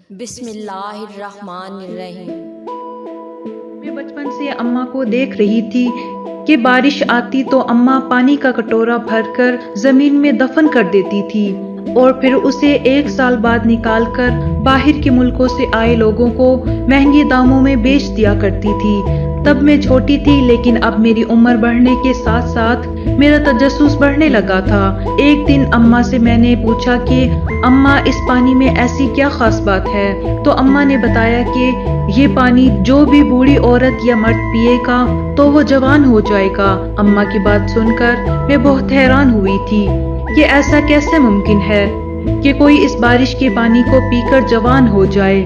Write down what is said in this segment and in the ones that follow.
بسم اللہ الرحمن الرحیم۔ میں بچپن سے اماں کو دیکھ رہی تھی کہ بارش آتی تو اماں پانی کا کٹورا بھر کر زمین میں دفن کر دیتی تھی اور پھر اسے 1 سال بعد نکال کر باہر کے ملکوں سے آئے لوگوں کو مہنگے داموں میں بیچ دیا کرتی تھی۔ تب میں چھوٹی تھی، لیکن اب میری عمر بڑھنے کے ساتھ ساتھ میرا تجسس بڑھنے لگا تھا۔ ایک دن اماں سے میں نے پوچھا کہ اماں، اس پانی میں ایسی کیا خاص بات ہے؟ تو اماں نے بتایا کہ یہ پانی جو بھی بوڑھی عورت یا مرد پیے گا تو وہ جوان ہو جائے گا۔ اماں کی بات سن کر میں بہت حیران ہوئی تھی کہ ایسا کیسے ممکن ہے کہ کوئی اس بارش کے پانی کو پی کر جوان ہو جائے۔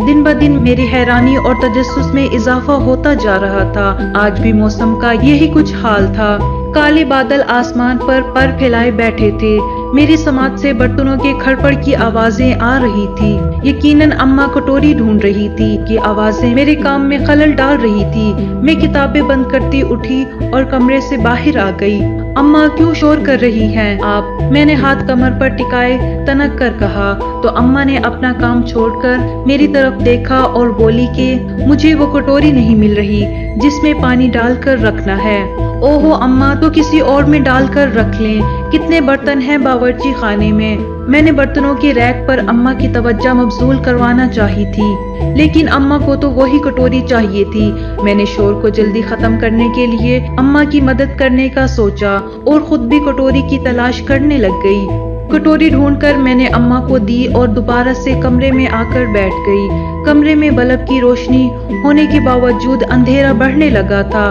دن بہ دن میری حیرانی اور تجسس میں اضافہ ہوتا جا رہا تھا۔ آج بھی موسم کا یہی کچھ حال تھا۔ کالے بادل آسمان پر پھیلائے بیٹھے تھے۔ میری سماعت سے برتنوں کے کھڑپڑ کی آوازیں آ رہی تھی۔ یقیناً اماں کٹوری ڈھونڈ رہی تھی کہ آوازیں میرے کام میں خلل ڈال رہی تھی۔ میں کتابیں بند کرتی اٹھی اور کمرے سے باہر آ گئی۔ اماں، کیوں شور کر رہی ہیں آپ؟ میں نے ہاتھ کمر پر ٹکائے تنک کر کہا تو اماں نے اپنا کام چھوڑ کر میری طرف دیکھا اور بولی کہ مجھے وہ کٹوری نہیں مل رہی جس میں پانی ڈال کر رکھنا ہے۔ اوہو اماں، تو کسی اور میں ڈال کر رکھ لیں۔ کتنے برتن ہیں باورچی خانے میں؟ میں نے برتنوں کی ریک پر اماں کی توجہ مبذول کروانا چاہی تھی، لیکن اماں کو تو وہی کٹوری چاہیے تھی۔ میں نے شور کو جلدی ختم کرنے کے لیے اماں کی مدد کرنے کا سوچا اور خود بھی کٹوری کی تلاش کرنے لگ گئی۔ کٹوری ڈھونڈ کر میں نے اماں کو دی اور دوبارہ سے کمرے میں آ کر بیٹھ گئی۔ کمرے میں بلب کی روشنی ہونے کے باوجود اندھیرا بڑھنے لگا تھا،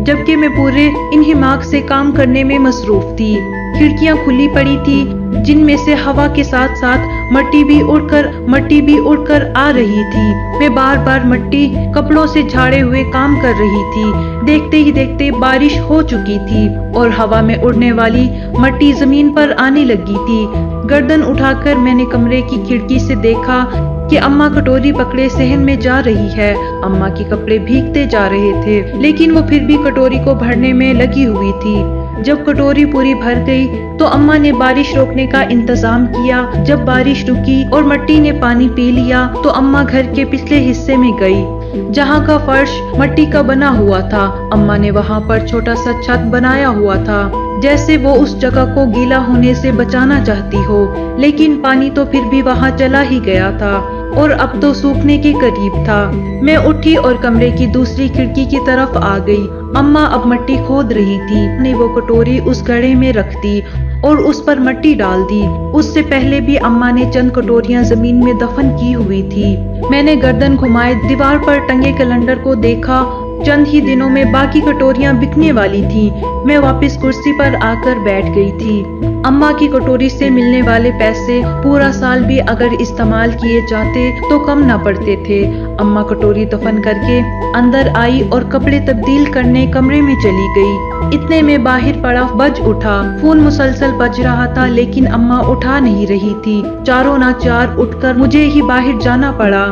جبکہ میں پورے انہماک سے کام کرنے میں مصروف تھی۔ کھڑکیاں کھلی پڑی تھی جن میں سے ہوا کے ساتھ ساتھ مٹی بھی اڑ کر آ رہی تھی۔ میں بار بار مٹی کپڑوں سے جھاڑے ہوئے کام کر رہی تھی۔ دیکھتے ہی دیکھتے بارش ہو چکی تھی اور ہوا میں اڑنے والی مٹی زمین پر آنے لگی تھی۔ گردن اٹھا کر میں نے کمرے کی کھڑکی سے دیکھا کہ اماں کٹوری پکڑے صحن میں جا رہی ہے۔ اماں کے کپڑے بھیگتے جا رہے تھے، لیکن وہ پھر بھی کٹوری کو بھرنے میں لگی ہوئی تھی۔ جب کٹوری پوری بھر گئی تو اماں نے بارش روکنے کا انتظام کیا۔ جب بارش رکی اور مٹی نے پانی پی لیا تو اماں گھر کے پچھلے حصے میں گئی جہاں کا فرش مٹی کا بنا ہوا تھا۔ اماں نے وہاں پر چھوٹا سا چھت بنایا ہوا تھا، جیسے وہ اس جگہ کو گیلا ہونے سے بچانا چاہتی ہو، لیکن پانی تو پھر بھی وہاں چلا ہی گیا تھا اور اب تو سوکھنے کے قریب تھا۔ میں اٹھی اور کمرے کی دوسری کھڑکی کی طرف آ گئی۔ اماں اب مٹی کھود رہی تھی۔ نے وہ کٹوری اس گڑھے میں رکھ دی اور اس پر مٹی ڈال دی۔ اس سے پہلے بھی اماں نے چند کٹوریاں زمین میں دفن کی ہوئی تھی۔ میں نے گردن گھمائے دیوار پر ٹنگے کیلنڈر کو دیکھا۔ چند ہی دنوں میں باقی کٹوریاں بکنے والی تھیں۔ میں واپس کرسی پر آ کر بیٹھ گئی تھی۔ اماں کی کٹوری سے ملنے والے پیسے پورا سال بھی اگر استعمال کیے جاتے تو کم نہ پڑتے تھے۔ اماں کٹوری دفن کر کے اندر آئی اور کپڑے تبدیل کرنے کمرے میں چلی گئی۔ اتنے میں باہر پڑا بج اٹھا۔ فون مسلسل بج رہا تھا لیکن اماں اٹھا نہیں رہی تھی۔ چاروں ناچار اٹھ کر مجھے ہی باہر جانا پڑا۔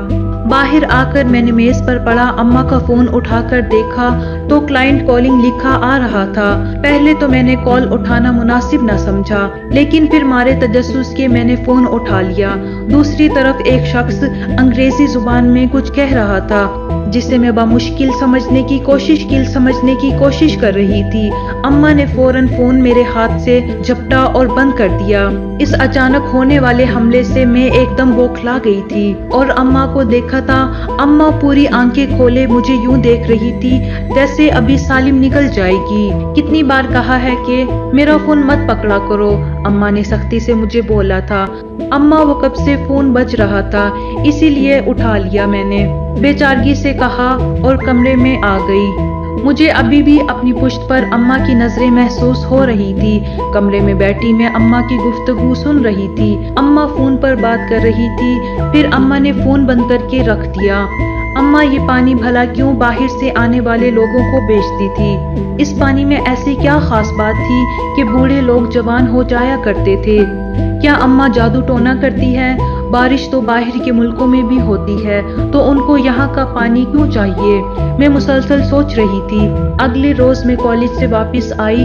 باہر آ کر میں نے میز پر پڑا اماں کا فون اٹھا کر دیکھا تو کلائنٹ کالنگ لکھا آ رہا تھا۔ پہلے تو میں نے کال اٹھانا مناسب نہ سمجھا، لیکن پھر مارے تجسس کے میں نے فون اٹھا لیا۔ دوسری طرف ایک شخص انگریزی زبان میں کچھ کہہ رہا تھا جسے میں بمشکل سمجھنے کی کوشش کر رہی تھی۔ اماں نے فوراً فون میرے ہاتھ سے جھپٹا اور بند کر دیا۔ اس اچانک ہونے والے حملے سے میں ایک دم بوکھلا گئی تھی اور اماں کو دیکھا تھا۔ اماں پوری آنکھیں کھولے مجھے یوں دیکھ رہی تھی جیسے ابھی سالم نکل جائے گی۔ کتنی بار کہا ہے کہ میرا فون مت پکڑا کرو، اماں نے سختی سے مجھے بولا تھا۔ اماں، وہ کب سے فون بج رہا تھا اسی لیے اٹھا لیا میں نے، بے چارگی سے کہا اور کمرے میں آ گئی۔ مجھے ابھی بھی اپنی پشت پر اماں کی نظریں محسوس ہو رہی تھی۔ کمرے میں بیٹھی میں اماں کی گفتگو سن رہی تھی۔ اماں فون پر بات کر رہی تھی، پھر اماں نے فون بند کر کے رکھ دیا۔ اماں یہ پانی بھلا کیوں باہر سے آنے والے لوگوں کو بیچتی تھی؟ اس پانی میں ایسی کیا خاص بات تھی کہ بوڑھے لوگ جوان ہو جایا کرتے تھے؟ کیا اماں جادو ٹونا کرتی ہے؟ بارش تو باہر کے ملکوں میں بھی ہوتی ہے تو ان کو یہاں کا پانی کیوں چاہیے؟ میں مسلسل سوچ رہی تھی۔ اگلے روز میں کالج سے واپس آئی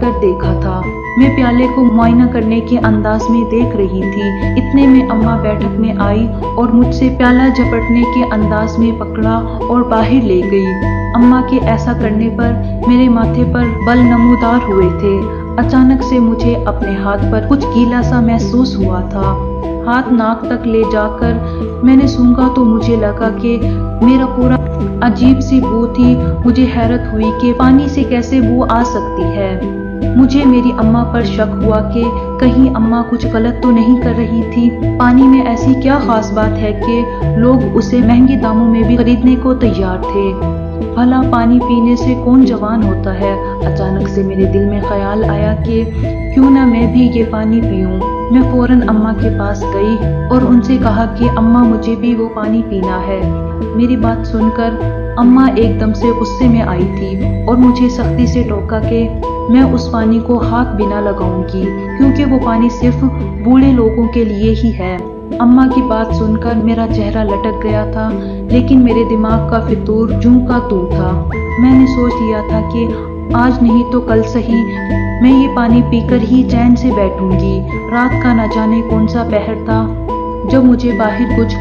کر دیکھا تھا۔ میں پیالے کو معائنہ کرنے کے انداز میں دیکھ رہی تھی، اتنے میں اماں بیٹھک میں آئی اور مجھ سے پیالہ جھپٹنے کے انداز میں پکڑا اور باہر لے گئی۔ اماں کے ایسا کرنے پر میرے ماتھے پر بل نمودار ہوئے تھے۔ اچانک سے مجھے اپنے ہاتھ پر کچھ گیلا سا محسوس ہوا تھا۔ ہاتھ ناک تک لے جا کر میں نے سونگھا تو مجھے لگا کہ میرا پورا عجیب سی بو تھی۔ مجھے حیرت ہوئی کہ پانی سے کیسے بو آ سکتی ہے۔ مجھے میری اماں پر شک ہوا کہ کہیں اماں کچھ غلط تو نہیں کر رہی تھی۔ پانی میں ایسی کیا خاص بات ہے کہ لوگ اسے مہنگے داموں میں بھی خریدنے کو تیار تھے؟ بھلا پانی پینے سے کون جوان ہوتا ہے؟ اچانک سے میرے دل میں خیال آیا کہ کیوں نہ میں بھی یہ پانی پیوں۔ میں فوراً اماں کے پاس گئی اور ان سے کہا کہ اماں مجھے بھی وہ پانی پینا ہے۔ میری بات سن کر اماں ایک دم سے غصے میں آئی تھی اور مجھے سختی سے ٹوکا کہ میں اس پانی کو ہاتھ بھی نہ لگاؤں گی، کیونکہ وہ پانی صرف بوڑھے لوگوں کے لیے ہی ہے۔ اماں کی بات سن کر میرا چہرہ لٹک گیا تھا، لیکن میرے دماغ کا فطور جوں کا توں تھا۔ میں نے سوچ لیا تھا کہ آج نہیں تو کل صحیح میں یہ پانی پی کر ہی چین سے بیٹھوں گی۔ رات کا نہ جانے کون سا پہر تھا جب مجھے باہر کچھ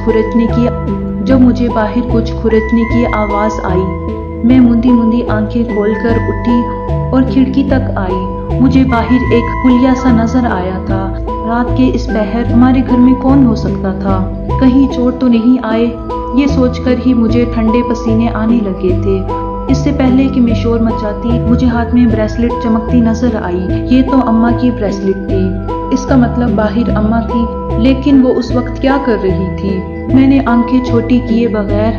کھرچنے کی آواز آئی۔ میں مندی مندی آنکھیں کھول کر اٹھی اور کھڑکی تک آئی۔ مجھے باہر ایک خلیہ سا نظر آیا تھا۔ رات کے اس پہر ہمارے گھر میں کون ہو سکتا تھا؟ کہیں چور تو نہیں آئے؟ یہ سوچ کر ہی مجھے ٹھنڈے پسینے آنے لگے تھے۔ اس سے پہلے کہ میں شور مچاتی، مجھے ہاتھ میں بریسلٹ چمکتی نظر آئی۔ یہ تو اماں کی بریسلٹ تھی۔ اس کا مطلب باہر اماں تھی، لیکن وہ اس وقت کیا کر رہی تھی؟ میں نے آنکھیں چھوٹی کیے بغیر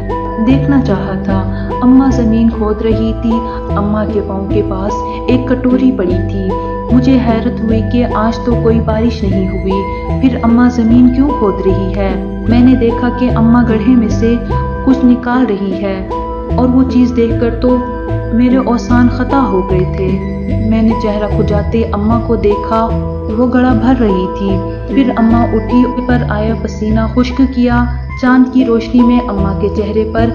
دیکھنا چاہا تھا۔ اماں زمین کھود رہی تھی۔ اماں کے پاؤں کے پاس ایک کٹوری پڑی تھی۔ مجھے حیرت ہوئی کہ آج تو کوئی بارش نہیں ہوئی، پھر اماں زمین کیوں کھود رہی ہے؟ میں نے دیکھا کہ اماں گڑھے میں سے کچھ نکال رہی ہے، اور وہ چیز دیکھ کر تو میرے اوسان خطا ہو گئے تھے۔ میں نے چہرہ کھجاتے اماں کو دیکھا، وہ گڑھا بھر رہی تھی۔ پھر اماں اٹھی، پر آیا پسینہ خشک کیا۔ چاند کی روشنی میں اماں کے چہرے پر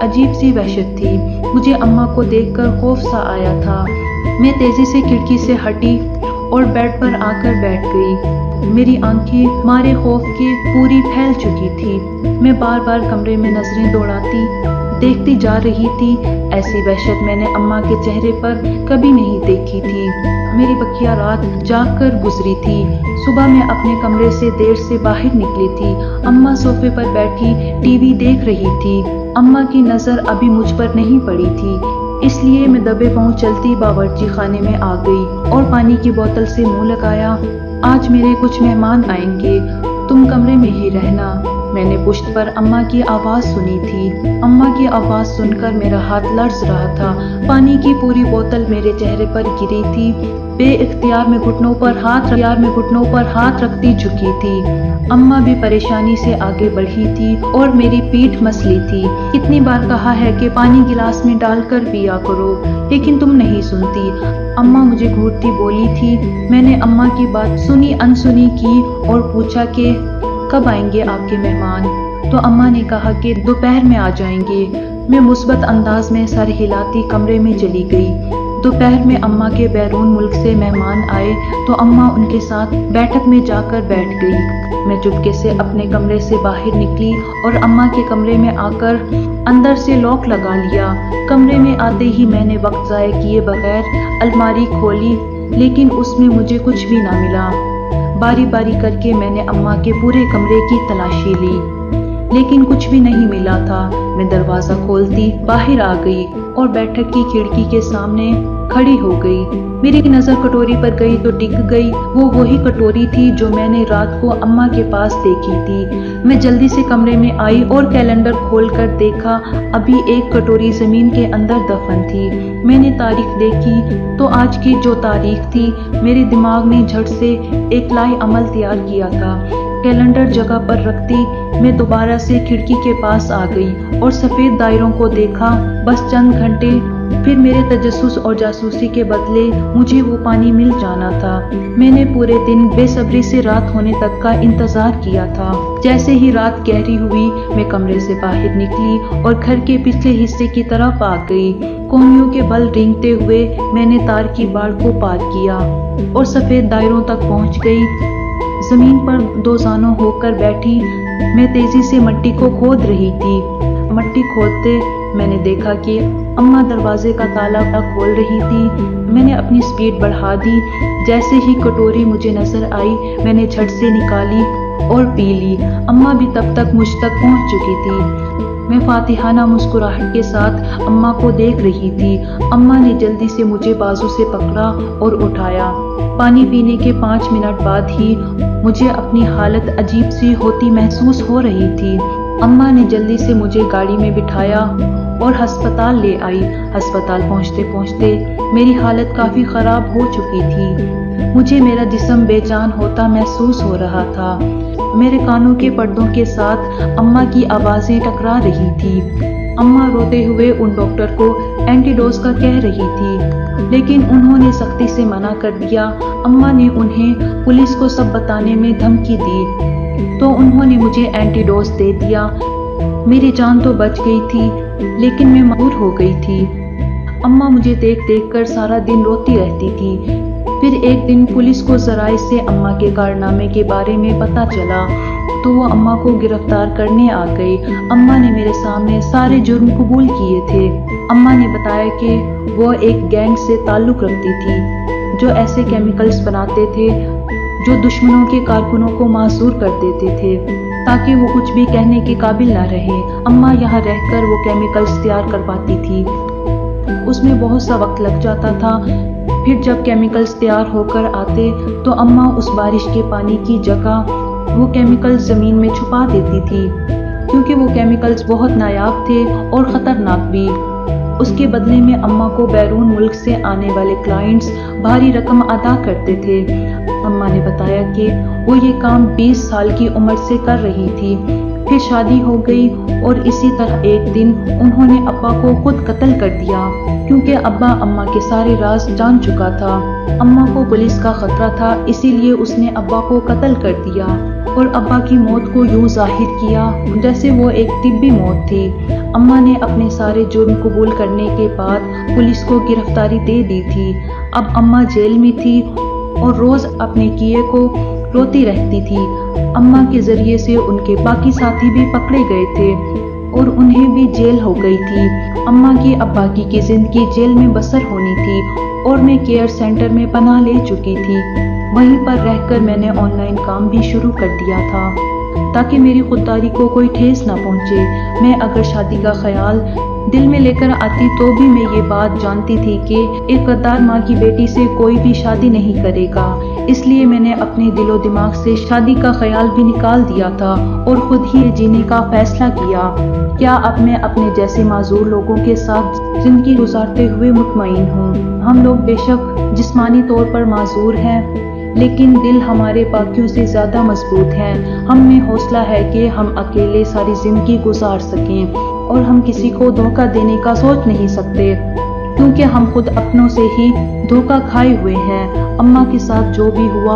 عجیب سی وحشت تھی۔ مجھے اماں کو دیکھ کر خوف سا آیا تھا۔ میں تیزی سے کھڑکی سے ہٹی اور بیڈ پر آ کر بیٹھ گئی۔ میری آنکھیں مارے خوف کے پوری پھیل چکی تھی۔ میں بار بار کمرے میں نظریں دوڑاتی دیکھتی جا رہی تھی۔ ایسی وحشت میں نے اماں کے چہرے پر کبھی نہیں دیکھی تھی۔ میری بقیہ رات جاگ کر گزری تھی۔ صبح میں اپنے کمرے سے دیر سے باہر نکلی تھی۔ اماں صوفے پر بیٹھی ٹی وی دیکھ رہی تھی۔ اماں کی نظر ابھی مجھ پر نہیں پڑی تھی، اس لیے میں دبے پاؤں چلتی باورچی خانے میں آ گئی اور پانی کی بوتل سے منہ لگایا۔ آج میرے کچھ مہمان آئیں گے، تم کمرے میں ہی رہنا۔ میں نے پشت پر اماں کی آواز سنی تھی۔ اماں کی آواز سن کر میرا ہاتھ لرز رہا تھا۔ پانی کی پوری بوتل میرے چہرے پر گری تھی۔ بے اختیار میں گھٹنوں پر ہاتھ رکھتی جھکی تھی۔ اماں بھی پریشانی سے آگے بڑھی تھی اور میری پیٹھ مسلی تھی۔ کتنی بار کہا ہے کہ پانی گلاس میں ڈال کر پیا کرو، لیکن تم نہیں سنتی۔ اماں مجھے گھورتی بولی تھی۔ میں نے اماں کی بات سنی انسنی کی اور پوچھا کہ کب آئیں گے آپ کے مہمان؟ تو اماں نے کہا کہ دوپہر میں آ جائیں گے۔ میں مثبت انداز میں سر ہلاتی کمرے میں چلی گئی۔ دوپہر میں اماں کے بیرون ملک سے مہمان آئے تو اماں ان کے ساتھ بیٹھک میں جا کر بیٹھ گئی۔ میں چپکے سے اپنے کمرے سے باہر نکلی اور اماں کے کمرے میں آ کر اندر سے لاک لگا لیا۔ کمرے میں آتے ہی میں نے وقت ضائع کیے بغیر الماری کھولی، لیکن اس میں مجھے کچھ بھی نہ ملا۔ باری باری کر کے میں نے اماں کے پورے کمرے کی تلاشی لی، لیکن کچھ بھی نہیں ملا تھا۔ میں دروازہ کھولتی باہر آ گئی اور بیٹھک کی کھڑکی کے سامنے کھڑی ہو گئی۔ میری نظر کٹوری پر گئی تو ٹک گئی۔ وہ وہی کٹوری تھی جو میں نے رات کو اماں کے پاس دیکھی تھی۔ میں جلدی سے کمرے میں آئی اور کیلنڈر کھول کر دیکھا، ابھی ایک کٹوری زمین کے اندر دفن تھی۔ میں نے تاریخ دیکھی تو آج کی جو تاریخ تھی، میرے دماغ نے جھٹ سے ایک لائے عمل تیار کیا تھا۔ کیلنڈر جگہ پر رکھتی میں دوبارہ سے کھڑکی کے پاس آ گئی اور سفید دائروں کو دیکھا۔ بس چند گھنٹے پھر میرے تجسس اور جاسوسی کے بدلے مجھے وہ پانی مل جانا تھا۔ میں نے پورے دن بے صبری سے رات ہونے تک کا انتظار کیا تھا۔ جیسے ہی رات گہری ہوئی میں کمرے سے باہر نکلی اور گھر کے پچھلے حصے کی طرف آ گئی۔ کوہنیوں کے بل رینگتے ہوئے میں نے تار کی باڑ کو پار کیا اور سفید دائروں تک پہنچ گئی۔ زمین پر دو زانوں ہو کر بیٹھی میں تیزی سے مٹی کو کھود رہی تھی۔ مٹی کھودتے میں نے دیکھا کہ اماں دروازے کا تالا کھول رہی تھی۔ میں نے اپنی سپیڈ بڑھا دی۔ جیسے ہی کٹوری مجھے نظر آئی میں نے جھٹ سے نکالی اور پی لی۔ اماں بھی تب تک مجھ تک پہنچ چکی تھی۔ میں فاتحانہ مسکراہٹ کے ساتھ اماں کو دیکھ رہی تھی۔ اماں نے جلدی سے مجھے بازو سے پکڑا اور اٹھایا۔ پانی پینے کے 5 منٹ بعد ہی مجھے اپنی حالت عجیب سی ہوتی محسوس ہو رہی تھی۔ اماں نے جلدی سے مجھے گاڑی میں بٹھایا اور ہسپتال لے آئی۔ ہسپتال پہنچتے پہنچتے میری حالت کافی خراب ہو چکی تھی۔ مجھے میرا جسم بے جان ہوتا محسوس ہو رہا تھا۔ میرے کانوں کے پردوں کے ساتھ اماں کی آوازیں ٹکرا رہی تھی۔ اماں روتے ہوئے ان ڈاکٹر کو اینٹی ڈوز کا کہہ رہی تھی، لیکن انہوں نے سختی سے منع کر دیا۔ اماں نے انہیں پولیس کو سب بتانے میں دھمکی دی تو انہوں نے مجھے اینٹی ڈوز دے دیا۔ میری جان تو بچ گئی تھی لیکن میں مجبور ہو گئی تھی۔ اماں مجھے دیکھ دیکھ کر سارا دن روتی رہتی تھی۔ پھر ایک دن پولیس کو ذرائع سے اماں کے کارنامے کے بارے میں پتہ چلا تو وہ اماں کو گرفتار کرنے آ گئی۔ اماں نے میرے سامنے سارے جرم قبول کیے تھے۔ اماں نے بتایا کہ وہ ایک گینگ سے تعلق رکھتی تھی جو ایسے کیمیکلز بناتے تھے جو دشمنوں کے کارکنوں کو معذور کر دیتے تھے تاکہ وہ کچھ بھی کہنے کے قابل نہ رہے۔ اماں یہاں رہ کر وہ کیمیکلز تیار کرواتی تھی۔ اس میں بہت سا وقت لگ جاتا تھا۔ پھر جب کیمیکلز تیار ہو کر آتے تو اماں اس بارش کے پانی کی جگہ وہ کیمیکلز زمین میں چھپا دیتی تھی کیونکہ وہ کیمیکلز بہت نایاب تھے اور خطرناک بھی۔ اس کے بدلے میں اماں کو بیرون ملک سے آنے والے کلائنٹس بھاری رقم ادا کرتے تھے۔ اماں نے بتایا کہ وہ یہ کام 20 سال کی عمر سے کر رہی تھی۔ پھر شادی ہو گئی اور اسی طرح ایک دن انہوں نے ابا کو خود قتل کر دیا کیونکہ ابا اماں کے سارے راز جان چکا تھا۔ اماں کو پولیس کا خطرہ تھا، اسی لیے اس نے ابا کو قتل کر دیا اور ابا کی موت کو یوں ظاہر کیا جیسے وہ ایک طبی موت تھی۔ اماں نے اپنے سارے جرم قبول کرنے کے بعد پولیس کو گرفتاری دے دی تھی۔ اب اماں جیل میں تھی اور روز اپنے کیے کو روتی رہتی تھی۔ اماں کے ذریعے سے ان کے باقی ساتھی بھی پکڑے گئے تھے اور انہیں بھی جیل ہو گئی تھی۔ اماں کی اب باقی کی زندگی جیل میں بسر ہونی تھی اور میں کیئر سینٹر میں پناہ لے چکی تھی۔ وہیں پر رہ کر میں نے آن لائن کام بھی شروع کر دیا تھا تاکہ میری خودداری کو کوئی ٹھیس نہ پہنچے۔ میں اگر شادی کا خیال دل میں لے کر آتی تو بھی میں یہ بات جانتی تھی کہ ایک غدار ماں کی بیٹی سے کوئی بھی شادی نہیں کرے گا، اس لیے میں نے اپنے دل و دماغ سے شادی کا خیال بھی نکال دیا تھا اور خود ہی جینے کا فیصلہ کیا۔ کیا اب میں اپنے جیسے معذور لوگوں کے ساتھ زندگی گزارتے ہوئے مطمئن ہوں۔ ہم لوگ بے شک جسمانی طور پر معذور ہیں لیکن دل ہمارے باقیوں سے زیادہ مضبوط ہیں۔ ہم میں حوصلہ ہے کہ ہم اکیلے ساری زندگی گزار سکیں اور ہم کسی کو دھوکہ دینے کا سوچ نہیں سکتے کیونکہ ہم خود اپنوں سے ہی دھوکہ کھائے ہوئے ہیں۔ اماں کے ساتھ جو بھی ہوا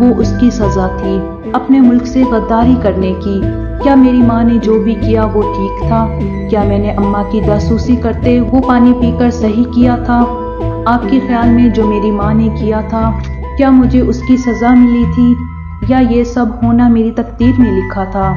وہ اس کی سزا تھی، اپنے ملک سے غداری کرنے کی۔ کیا میری ماں نے جو بھی کیا وہ ٹھیک تھا؟ کیا میں نے اماں کی جاسوسی کرتے وہ پانی پی کر صحیح کیا تھا؟ آپ کے خیال میں جو میری ماں نے کیا تھا کیا مجھے اس کی سزا ملی تھی یا یہ سب ہونا میری تقدیر میں لکھا تھا؟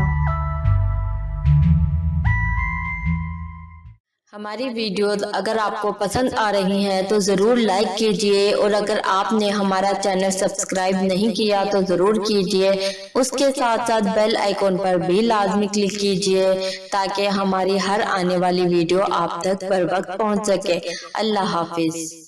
ہماری ویڈیوز اگر آپ کو پسند آ رہی ہیں تو ضرور لائک کیجئے اور اگر آپ نے ہمارا چینل سبسکرائب نہیں کیا تو ضرور کیجئے۔ اس کے ساتھ ساتھ بیل آئیکن پر بھی لازمی کلک کیجئے تاکہ ہماری ہر آنے والی ویڈیو آپ تک بر وقت پہنچ سکے۔ اللہ حافظ۔